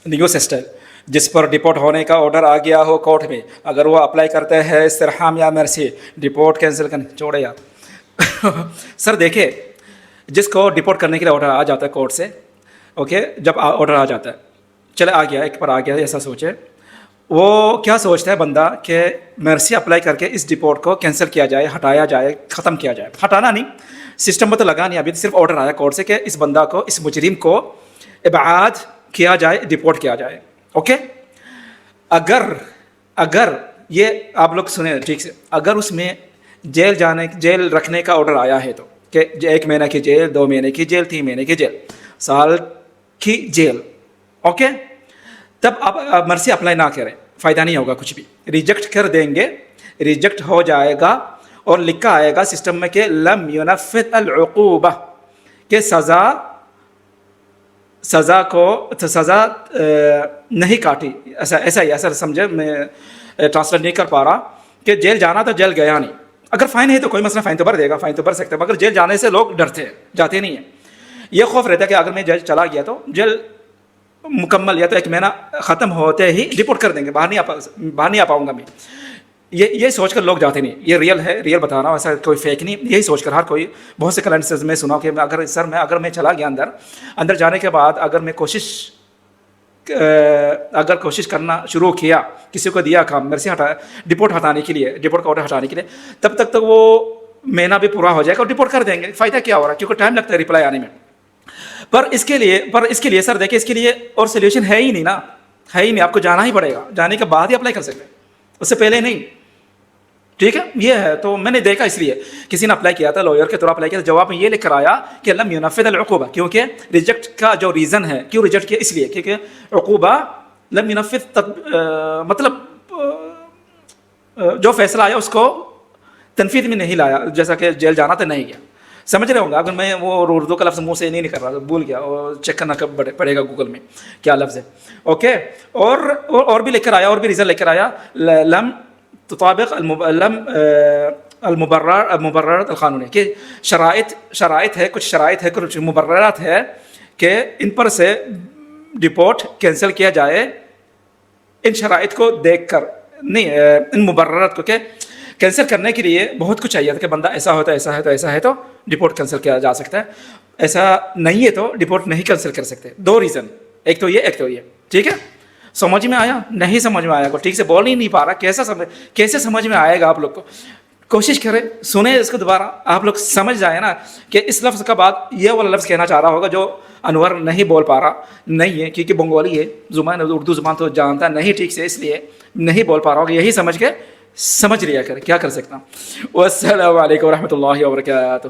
New سسٹل جس پر deport ہونے کا آرڈر آ گیا ہو کورٹ میں، اگر وہ اپلائی کرتے ہیں استرحام یا مرسی، ڈپورٹ کینسل کرنے چھوڑے یار سر دیکھیں، جس کو ڈپورٹ کرنے کے لیے آرڈر آ جاتا ہے کورٹ سے، اوکے، جب آرڈر آ جاتا ہے، چلے آ گیا، ایک پر آ گیا، ایسا سوچے، وہ کیا سوچتا ہے بندہ کہ مرسی اپلائی کر کے اس ڈپورٹ کو کینسل کیا جائے، ہٹایا جائے، ختم کیا جائے. ہٹانا نہیں، سسٹم میں تو لگا نہیں، ابھی صرف آرڈر آیا کورٹ سے کہ اس بندہ کو، اس مجرم کو ابعاد کیا جائے، ڈپورٹ کیا جائے. اوکے، اگر یہ آپ لوگ سنیں ٹھیک سے، اگر اس میں جیل رکھنے کا آرڈر آیا ہے تو کہ 1 مہینہ کی جیل، 2 مہینے کی جیل، 3 مہینے کی جیل، سال کی جیل، اوکے، تب آپ مرسی اپلائی نہ کریں، فائدہ نہیں ہوگا کچھ بھی، ریجیکٹ کر دیں گے، ریجیکٹ ہو جائے گا اور لکھا آئے گا سسٹم میں کہ لم ينفذ العقوبہ، کہ سزا نہیں کاٹی، ایسا ہی ایسا سمجھے، میں ٹرانسلیٹ نہیں کر پا رہا، کہ جیل جانا تھا، جیل گیا نہیں. اگر فائن ہے تو کوئی مسئلہ، فائن تو بھر دے گا، فائن تو بھر سکتے ہیں، مگر جیل جانے سے لوگ ڈرتے ہیں، جاتے نہیں ہیں. یہ خوف رہتا ہے کہ اگر میں جیل چلا گیا تو جیل مکمل یا تو 1 مہینہ ختم ہوتے ہی ڈپورٹ کر دیں گے، باہر نہیں آ پاؤں گا میں. یہ سوچ کر لوگ جاتے نہیں. یہ ریئل ہے، ریئل بتا رہا ہوں، ایسا کوئی فیک نہیں. یہی سوچ کر ہر کوئی، بہت سے کلائنٹس میں سنا کہ اگر میں چلا گیا اندر جانے کے بعد اگر میں کوشش کرنا شروع کیا، کسی کو دیا کام میرے سے ڈپورٹ ہٹانے کے لیے، ڈپورٹ کا آرڈر ہٹانے کے لیے، تب تک وہ مہینہ بھی پورا ہو جائے گا اور ڈپورٹ کر دیں گے. فائدہ کیا ہو رہا ہے؟ کیونکہ ٹائم لگتا ہے ریپلائی آنے میں. پر اس کے لیے سر دیکھیں، اس کے لیے اور سلیوشن ہے ہی نہیں نا، ہے ہی نہیں. آپ کو جانا ہی پڑے گا، جانے کے بعد ہی اپلائی کر سکتے ہیں، اس سے پہلے نہیں. ٹھیک ہے، یہ ہے. تو میں نے دیکھا، اس لیے کسی نے اپلائی کیا تھا، لوئر کے طور اپلائی کیا تھا، جواب میں یہ لکھ کر آیا کہ لم ينفذ العقوبہ، کیونکہ ریجیکٹ کا جو ریزن ہے، کیوں ریجیکٹ کیا، اس لیے کیونکہ عقوبہ لم ينفذ، مطلب جو فیصلہ آیا اس کو تنفیذ میں نہیں لایا، جیسا کہ جیل جانا تو نہیں گیا. سمجھ رہے ہوں گے. اگر میں وہ اردو کا لفظ منہ سے نہیں کر رہا، بھول گیا، اور چیک کرنا پڑے گا گوگل میں کیا لفظ ہے. اوکے، اور بھی لکھ کر آیا، اور بھی ریزن لکھ کر آیا، لم تطابق المبررات القانونی، کہ شرائط ہے، کچھ شرائط ہے، کچھ مبررات ہے کہ ان پر سے ڈپورٹ کینسل کیا جائے. ان شرائط کو دیکھ کر نہیں، ان مبررات کو کہ کینسل کرنے کے لیے بہت کچھ چاہیے تھا، کہ بندہ ایسا ہوتا ہے، ایسا ہے تو ایسا ہے تو ڈپورٹ کینسل کیا جا سکتا ہے، ایسا نہیں ہے تو ڈپورٹ نہیں کینسل کر سکتے. 2 ریزن، ایک تو یہ. ٹھیک ہے، سمجھ میں آیا؟ نہیں سمجھ میں آیا کو ٹھیک سے بول ہی نہیں پا رہا، کیسے سمجھ میں آئے گا آپ لوگ کو؟ کوشش کریں، سنیں اس کو دوبارہ، آپ لوگ سمجھ جائیں نا کہ اس لفظ کا بعد یہ والا لفظ کہنا چاہ رہا ہوگا جو انور نہیں بول پا رہا. نہیں ہے، کیونکہ بنگالی ہے زبان، اردو زبان تو جانتا نہیں ٹھیک سے، اس لیے نہیں بول پا رہا ہوگا. یہی سمجھ لیا کر، کیا کر سکتا ہوں. والسلام علیکم ورحمۃ اللہ وبرکاتہ.